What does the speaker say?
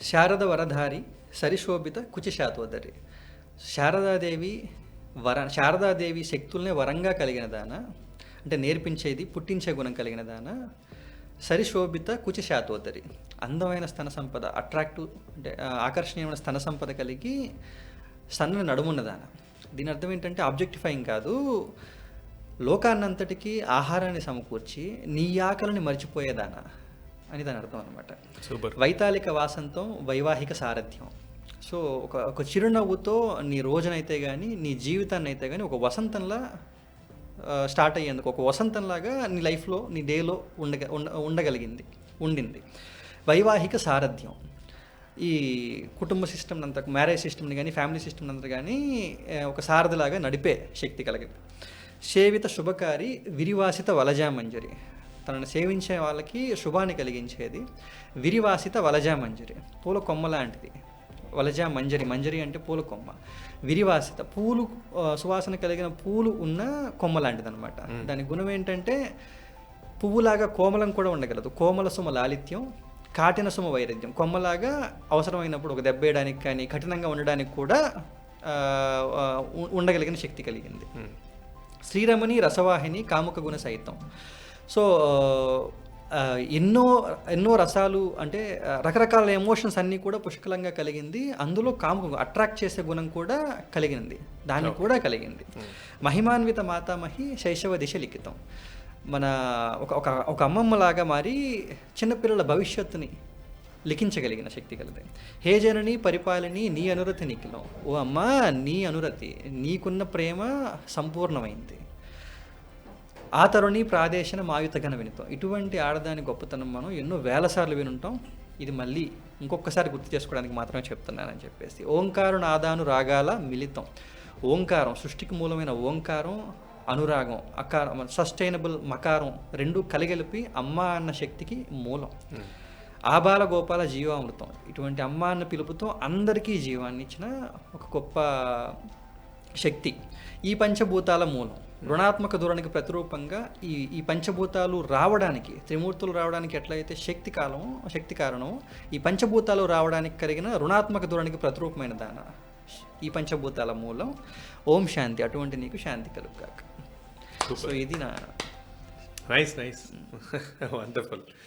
శారద వరధారి సరిశోభిత కుచిశాతోదరి. శారదాదేవి శారదాదేవి శక్తుల్నే వరంగా కలిగిన దాన, అంటే నేర్పించేది పుట్టించే గుణం కలిగిన దాన. సరిశోభిత కుచిశాతోదరి, అందమైన స్తన సంపద, అట్రాక్టివ్ అంటే ఆకర్షణీయమైన స్తన సంపద కలిగి సన్నని నడుమున్నదాన. దీని అర్థం ఏంటంటే ఆబ్జెక్టిఫైయింగ్ కాదు, లోకాన్నంతటికీ ఆహారాన్ని సమకూర్చి నీ ఆకలిని మర్చిపోయేదానా అని దాని అర్థం అనమాట. సూపర్. వైతాళిక వాసంతో వైవాహిక సారథ్యం. సో ఒక చిరునవ్వుతో నీ రోజునైతే కానీ నీ జీవితాన్ని అయితే కానీ ఒక వసంతంలా స్టార్ట్ అయ్యేందుకు, ఒక వసంతంలాగా నీ లైఫ్లో నీ డేలో ఉండింది. వైవాహిక సారథ్యం ఈ కుటుంబ సిస్టమ్ అంతా, మ్యారేజ్ సిస్టమ్ని కానీ ఫ్యామిలీ సిస్టమ్ అంతా కానీ ఒక సారథిలాగా నడిపే శక్తి కలిగింది. సేవిత శుభకారి విరివాసిత వలజామంజరి, తనను సేవించే వాళ్ళకి శుభాన్ని కలిగించేది. విరివాసిత వలజామంజరి, పూల కొమ్మ లాంటిది. వలజా మంజరి, మంజరి అంటే పూల కొమ్మ. విరివాసిత పూలు, సువాసన కలిగిన పూలు ఉన్న కొమ్మ లాంటిది అనమాట. దాని గుణం ఏంటంటే పువ్వులాగా కోమలం కూడా ఉండగలదు. కోమల సుమ లాలిత్యం, కాటిన సుమ వైరుధ్యం. కొమ్మలాగా అవసరమైనప్పుడు ఒక దెబ్బ వేయడానికి కానీ కఠినంగా ఉండడానికి కూడా ఉండగలిగిన శక్తి కలిగింది. శ్రీరమణి రసవాహిని కాముక గుణ సహితం. సో ఎన్నో రసాలు, అంటే రకరకాల ఎమోషన్స్ అన్నీ కూడా పుష్కలంగా కలిగింది. అందులో కాముక అట్రాక్ట్ చేసే గుణం కూడా కలిగింది, దాన్ని కూడా కలిగింది. మహిమాన్విత మాతామహి శైశవ దిశ లిఖితం. మన ఒక అమ్మమ్మలాగా మారి చిన్నపిల్లల భవిష్యత్తుని లిఖించగలిగిన శక్తి కలది. హే జనని పరిపాలని నీ అనురతి నిఖిలం. ఓ అమ్మ, నీ అనురతి, నీకున్న ప్రేమ సంపూర్ణమైంది. ఆ తరుణి ప్రాదేశన మాయుతగన వినుతాం. ఇటువంటి ఆడదాని గొప్పతనం మనం ఎన్నో వేల సార్లు వినుంటాం. ఇది మళ్ళీ ఇంకొకసారి గుర్తు చేసుకోవడానికి మాత్రమే చెప్తున్నానని చెప్పేసి. ఓంకారం నాదాను రాగాల మిళితం. ఓంకారం, సృష్టికి మూలమైన ఓంకారం, అనురాగం, అకారం, సస్టైనబుల్ మకారం రెండు కలిగలిపి అమ్మ అన్న శక్తికి మూలం. ఆబాల గోపాల జీవామృతం. ఇటువంటి అమ్మ అన్న పిలుపుతో అందరికీ జీవాన్ని ఇచ్చిన ఒక గొప్ప శక్తి. ఈ పంచభూతాల మూలం. రుణాత్మక ధోరణికి ప్రతిరూపంగా ఈ పంచభూతాలు రావడానికి, త్రిమూర్తులు రావడానికి ఎట్లయితే శక్తి కారణం, ఈ పంచభూతాలు రావడానికి కలిగిన రుణాత్మక ధోరణికి ప్రతిరూపమైన దాన ఈ పంచభూతాల మూలం. ఓం శాంతి. అటువంటి నీకు శాంతి కలుగుగాక. సో ఇది నా నైస్ వండర్ఫుల్.